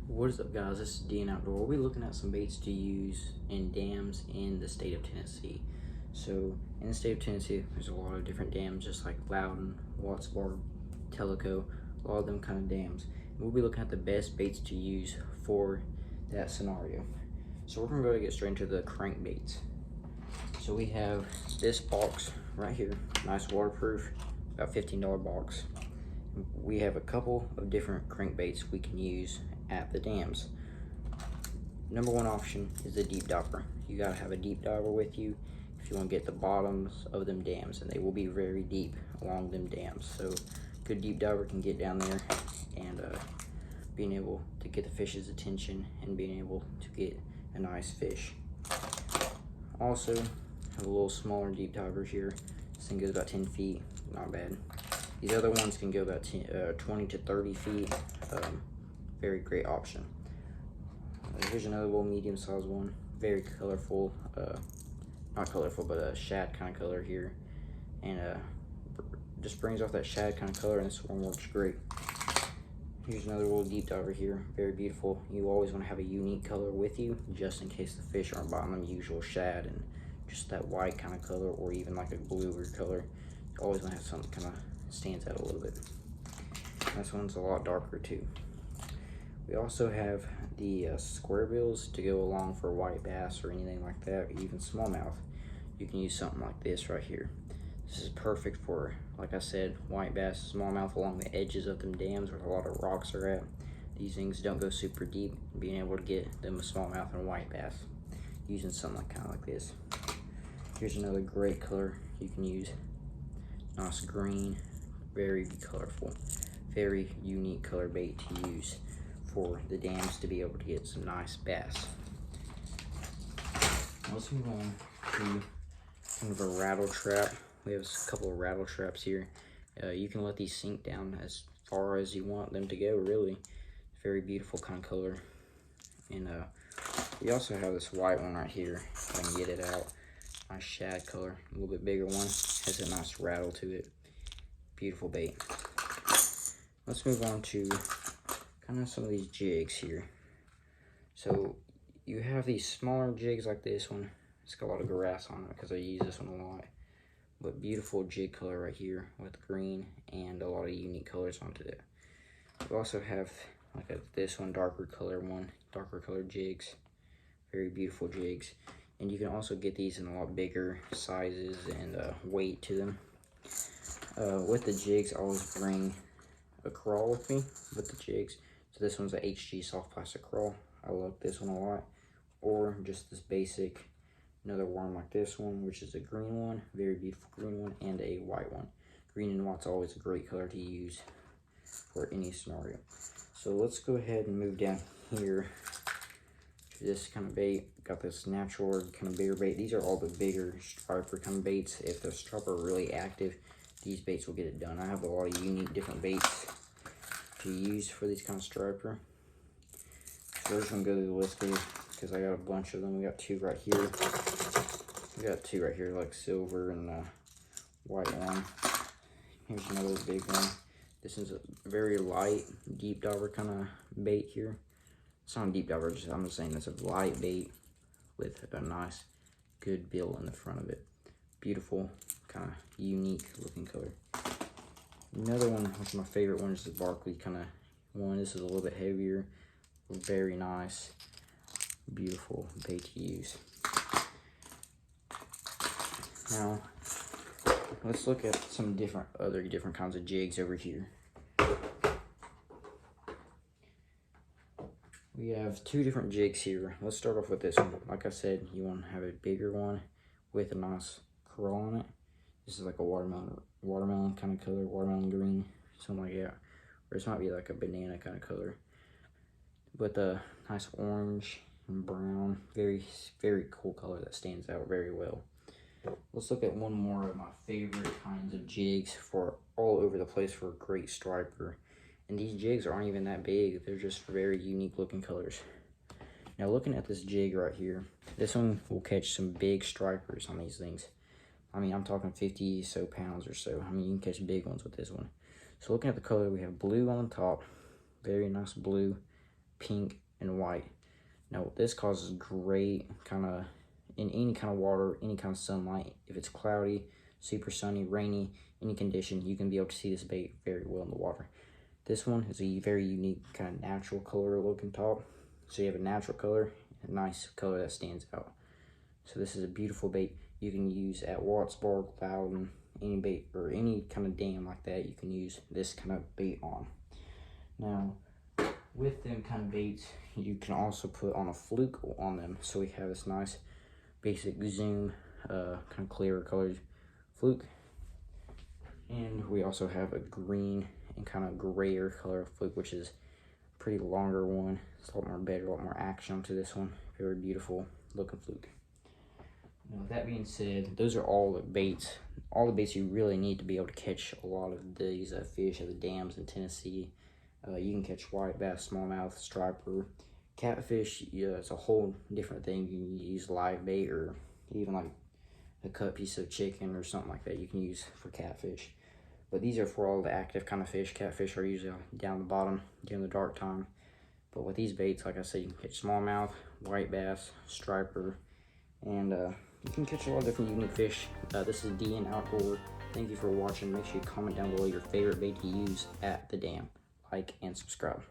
What is up, guys? This is Dean Outdoor. We'll be looking at some baits to use in dams in the state of Tennessee. So in the state of Tennessee, there's a lot of different dams, just like Loudon, Watts Bar, Tellico, a lot of them kind of dams. And we'll be looking at the best baits to use for that scenario. So we're gonna go ahead and get straight into the crankbaits. So we have this box right here, nice waterproof, about $15 box. We have a couple of different crankbaits we can use at the dams. Number one option is the deep diver. You gotta have a deep diver with you if you want to get the bottoms of them dams, and they will be very deep along them dams. So good deep diver can get down there and being able to get the fish's attention and being able to get a nice fish. Also have a little smaller deep diver here. This thing goes about 10 feet, not bad. These other ones can go about 20 to 30 feet. Very great option. Here's another little medium-sized one. Very colorful, not colorful, but a shad kind of color here, and just brings off that shad kind of color, and this one works great. Here's another little deep diver here. Very beautiful. You always want to have a unique color with you, just in case the fish aren't buying them usual shad and just that white kind of color, or even like a bluer color. You always want to have something kind of stands out a little bit. This one's a lot darker too. We also have the square bills to go along for white bass or anything like that, or even smallmouth. You can use something like this right here. This is perfect for, like I said, white bass, smallmouth along the edges of them dams where a lot of rocks are at. These things don't go super deep, being able to get them a smallmouth and white bass using something kind of like this. Here's another great color you can use. Nice green, very colorful, very unique color bait to use for the dams to be able to get some nice bass. Let's move on to kind of a rattle trap. We have a couple of rattle traps here. You can let these sink down as far as you want them to go, really. Very beautiful kind of color. And we also have this white one right here. If I can get it out. Nice shad color, a little bit bigger one. Has a nice rattle to it. Beautiful bait. Let's move on to kind of some of these jigs here. So you have these smaller jigs like this one. It's got a lot of grass on it because I use this one a lot. But beautiful jig color right here with green and a lot of unique colors onto it. We also have like this one, darker color jigs. Very beautiful jigs. And you can also get these in a lot bigger sizes and weight to them. With the jigs, I always bring a crawl with me with the jigs. So this one's a HG soft plastic crawl. I like this one a lot. Or just this basic, another worm like this one, which is a green one, very beautiful green one, and a white one. Green and white's always a great color to use for any scenario. So let's go ahead and move down here to this kind of bait. Got this natural kind of bigger bait. These are all the bigger striper kind of baits. If the striper are really active, these baits will get it done. I have a lot of unique different baits to use for these kind of striper. So we're just gonna go through the list here because I got a bunch of them. We got two right here. We got two right here, like silver and white one. Here's another big one. This is a very light deep diver kind of bait here. It's not a deep diver, I'm just saying it's a light bait with a nice, good bill in the front of it. Beautiful, kind of unique looking color. Another one, which is my favorite one, is the Barkley kind of one. This is a little bit heavier, very nice, beautiful bait to use. Now, let's look at some other different kinds of jigs over here. We have two different jigs here. Let's start off with this one. Like I said, you want to have a bigger one with a nice curl on it. This is like a watermelon kind of color, watermelon green, something like that. Or this might be like a banana kind of color. With a nice orange and brown, very, very cool color that stands out very well. Let's look at one more of my favorite kinds of jigs for all over the place for a great striper. And these jigs aren't even that big. They're just very unique looking colors. Now looking at this jig right here, this one will catch some big stripers on these things. I mean, I'm talking 50 so pounds or so. I mean, you can catch big ones with this one. So looking at the color, we have blue on the top, very nice blue, pink, and white. Now this causes great kind of, in any kind of water, any kind of sunlight. If it's cloudy, super sunny, rainy, any condition, you can be able to see this bait very well in the water. This one is a very unique kind of natural color looking top. So you have a natural color, a nice color that stands out. So this is a beautiful bait you can use at Wattsburg, Loudon, any bait or any kind of dam like that. You can use this kind of bait on. Now, with them kind of baits, you can also put on a fluke on them. So we have this nice basic zoom, kind of clearer colored fluke. And we also have a green and kind of grayer color fluke, which is a pretty longer one. It's a lot more better, a lot more action to this one. Very beautiful looking fluke. Now, with that being said, those are all the baits you really need to be able to catch a lot of these fish at the dams in Tennessee. You can catch white bass, smallmouth, striper, catfish. Yeah, it's a whole different thing. You can use live bait or even like a cut piece of chicken or something like that you can use for catfish. But these are for all the active kind of fish. Catfish are usually down the bottom during the dark time. But with these baits, like I said, you can catch smallmouth, white bass, striper, and you can catch a lot of different unique fish. This is DN Outdoor. Thank you for watching. Make sure you comment down below your favorite bait to use at the dam. Like and subscribe.